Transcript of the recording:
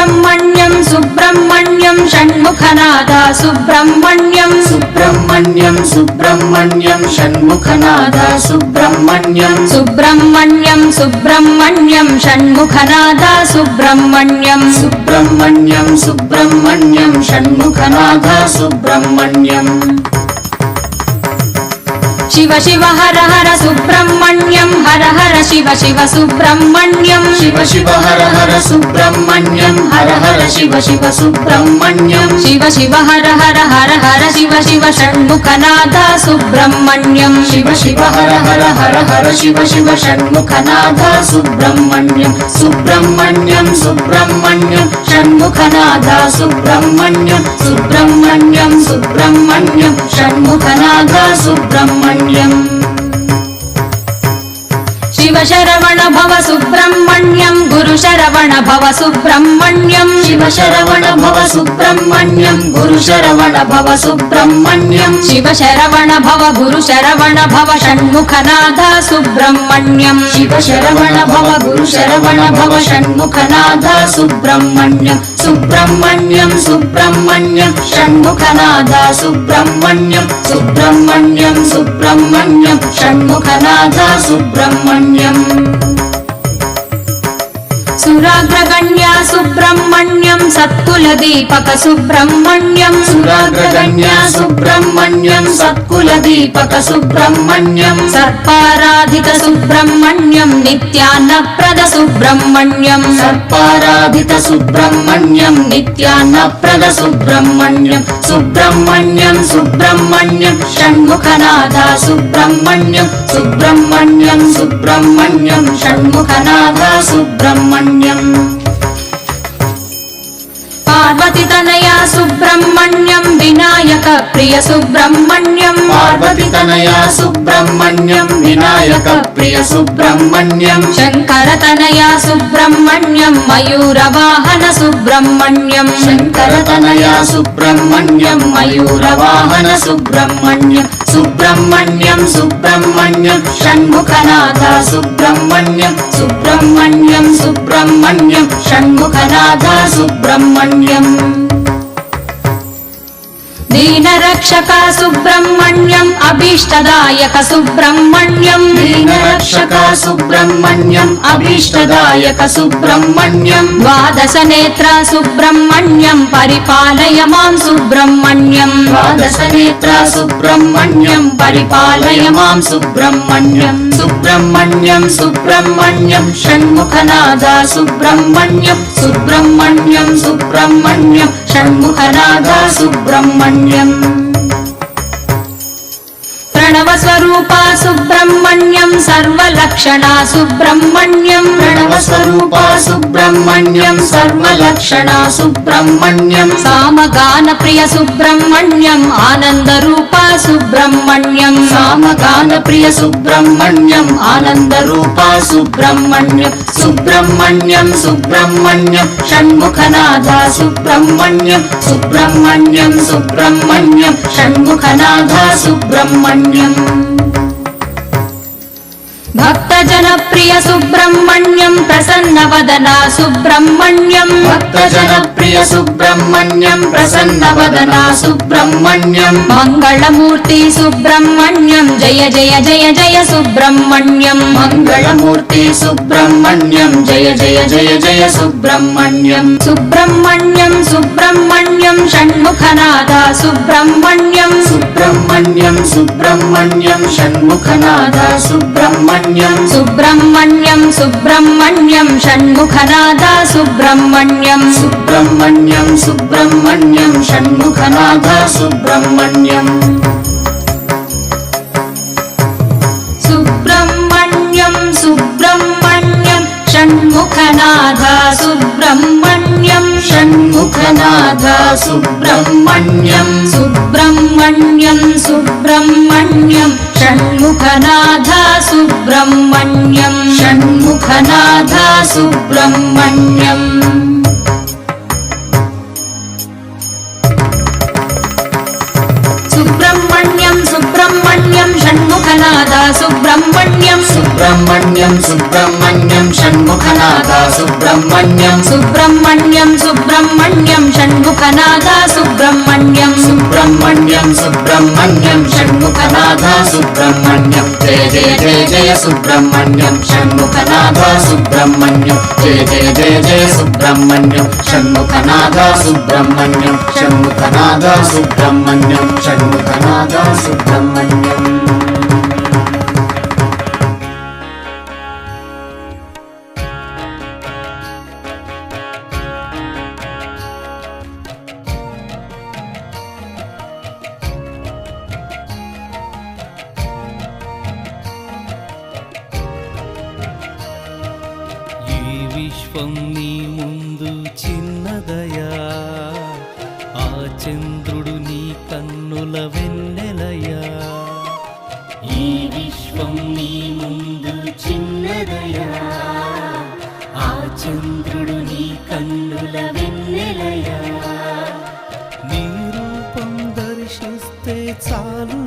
सुब्रह्मण्यं सुब्रह्मण्यं षण्मुखनादा सुब्रह्मण्यं सुब्रह्मण्यं सुब्रह्मण्यं षण्मुखनादा सुब्रह्मण्यं सुब्रह्मण्यं सुब्रह्मण्यं षण्मुखनादा सुब्रह्मण्यं सुब्रह्मण्यं सुब्रह्मण्यं षण्मुखनादा सुब्रह्मण्यं शिव शिव हर हर सुब्रह्मण्यं हर हर शिव शिव सुब्रह्मण्यं शिव शिव हर हर सुब्रह्मण्यं हर हर शिव शिव सुब्रह्मण्यं शिव शिव हर हर हर हर शिव शिव षण्मुखनादा सुब्रह्मण्यं शिव शिव हर हर हर हर शिव शिव षण्मुखनादा सुब्रह्मण्यं सुब्रह्मण्यं सुब्रह्मण्यं षण्मुखनादा सुब्रह्मण्यं सुब्रह्मण्यं सुब्रह्मण्यं षण्मुखनादा सुब्रह्मण्यं शिव शरवण भव सुब्रह्मण्यं गुरु शरवण भव सुब्रह्मण्यं शिव शरवण भव सुब्रह्मण्यं गुरु शरवण भव सुब्रह्मण्यं शिव शरवण भव गुरु शरवण भव षण्मुखनादा सुब्रह्मण्यं शिव शरवण भव गुरु शरवण भव षण्मुखनादा सुब्रह्मण्यं सुब्रह्मण्यं सुब्रह्मण्यं षण्मुखनादा सुब्रह्मण्यं सुब्रह्मण्यं सुब्रह्मण्यं षण्मुखनादा सुब्रह्मण्यं सुराग्रगण्या सुब्रह्मण्यं सत्कुलदीपक सुब्रह्मण्यं सुराग्रगण्या सुब्रह्मण्यं सत्कुलदीपक सुब्रह्मण्यं सर्पाराधित सुब्रह्मण्यं नित्यान्नप्रद सुब्रह्मण्यं सर्पाराधित सुब्रह्मण्यं नित्यान्नप्रद सुब्रह्मण्यं सुब्रह्मण्यं सुब्रह्मण्यं षण्मुखनादा सुब्रह्मण्यं सुब्रह्मण्यं सुब्रह्मण्यं षण्मुखनादा सुब्रह्मण्यं पार्वती तनया सुब्रह्मण्यं विनायक प्रिय सुब्रह्मण्यं पार्वती तनया सुब्रह्मण्यं विनायक प्रिय सुब्रह्मण्यं शंकर तनया सुब्रह्मण्यं मयूरवाहन सुब्रह्मण्यं शंकर तनया सुब्रह्मण्यं मयूरवाहन सुब्रह्मण्यं सुब्रह्मण्यं सुब्रह्मण्यं षण्मुखनादा सुब्रह्मण्यं सुब्रह्मण्यं सुब्रह्मण्यं षण्मुखनादा सुब्रह्मण्यं दीनरक्षक सुब्रह्मण्यं अभीष्टदायक सुब्रह्मण्यं दीनरक्षक सुब्रह्मण्यं अभीष्टदायक सुब्रह्मण्यं द्वादश नेत्र सुब्रह्मण्यं परिपालय मां सुब्रह्मण्यं द्वादश नेत्र सुब्रह्मण्यं परिपालय मां सुब्रह्मण्यं सुब्रह्मण्यं सुब्रह्मण्यं षण्मुखनादा सुब्रह्मण्यं सुब्रह्मण्यं सुब्रह्मण्यं षण्मुखनादा सुब्रह्मण्यं प्रणव स्वरूपा सुब्रह्मण्यं सर्वलक्षणा सुब्रह्मण्यं प्रणव स्वरूपा सुब्रह्मण्यं सर्वलक्षणा सुब्रह्मण्यं सामगान प्रिय सुब्रह्मण्यं आनंद रूपा सुब्रह्मण्यं सामगान प्रिय सुब्रह्मण्यं आनंद रूपा सुब्रह्मण्यं सुब्रह्मण्यं सुब्रह्मण्यं षण्मुखनादा सुब्रह्मण्यं सुब्रह्मण्यं सुब्रह्मण्यं षण्मुखनादा सुब्रह्मण्यं भक्तजन प्रिय सुब्रह्मण्यं प्रसन्नवदना सुब्रह्मण्यं भक्तजन प्रिय सुब्रह्मण्यं प्रसन्नवदना सुब्रह्मण्यं मंगलमूर्ति सुब्रह्मण्यं जय जय जय जय सुब्रह्मण्यं मंगलमूर्ति सुब्रह्मण्यं जय जय जय जय सुब्रह्मण्यं सुब्रह्मण्यं सुब्रह्मण्यं षण्मुखनादा सुब्रह्मण्यं सुब्रह्मण्यं सुब्रह्मण्यं षण्मुखनादा सुब्रह्मण्यं सुब्रह्मण्यं सुब्रह्मण्यं षण्मुखनादा सुब्रह्मण्यं सुब्रह्मण्यं सुब्रह्मण्यं षण्मुखनादा सुब्रह्मण्यं सुब्रह्मण्यं सुब्रह्मण्यं षण्मुखनादा सुब्रह्मण्यं षण्मुखनादा सुब्रह्मण्यं सुब्रह्मण्यं सुब्रह्मण्यं षण्मुखनादा सुब्रह्मण्यं षण्मुखनादा सुब्रह्मण्यं सुब्रह्मण्यं సుబ్రహ్మణ్యం సుబ్రహ్మణ్యం షణ్ముఖనాద సుబ్రహ్మణ్యం సుబ్రహ్మణ్యం సుబ్రహ్మణ్యం షణ్ముఖనాద సుబ్రహ్మణ్యం సుబ్రహ్మణ్యం సుబ్రహ్మణ్యం షణ్ముఖనాద సుబ్రహ్మణ్యం సుబ్రహ్మణ్యం సుబ్రహ్మణ్యం షణ్ముఖనాద సుబ్రహ్మణ్యం జయ జయ జయ జయ సుబ్రహ్మణ్యం షణ్ముఖనాద సుబ్రహ్మణ్యం జయ జయ జయ జయ సుబ్రహ్మణ్యం షణ్ముఖనాద సుబ్రహ్మణ్యం షణ్ముఖనాద సుబ్రహ్మణ్యం షణ్ముఖనాద సుబ్రహ్మణ్యం విశ్వం నీ ముందు చిన్నదయా ఆ చంద్రుడు నీ కన్నుల వెన్నెలయా ఈ విశ్వం నీ ముందు చిన్నదయా ఆ చంద్రుడు నీ కన్నుల వెన్నెలయా నీ రూపం దర్శిస్తే చాలు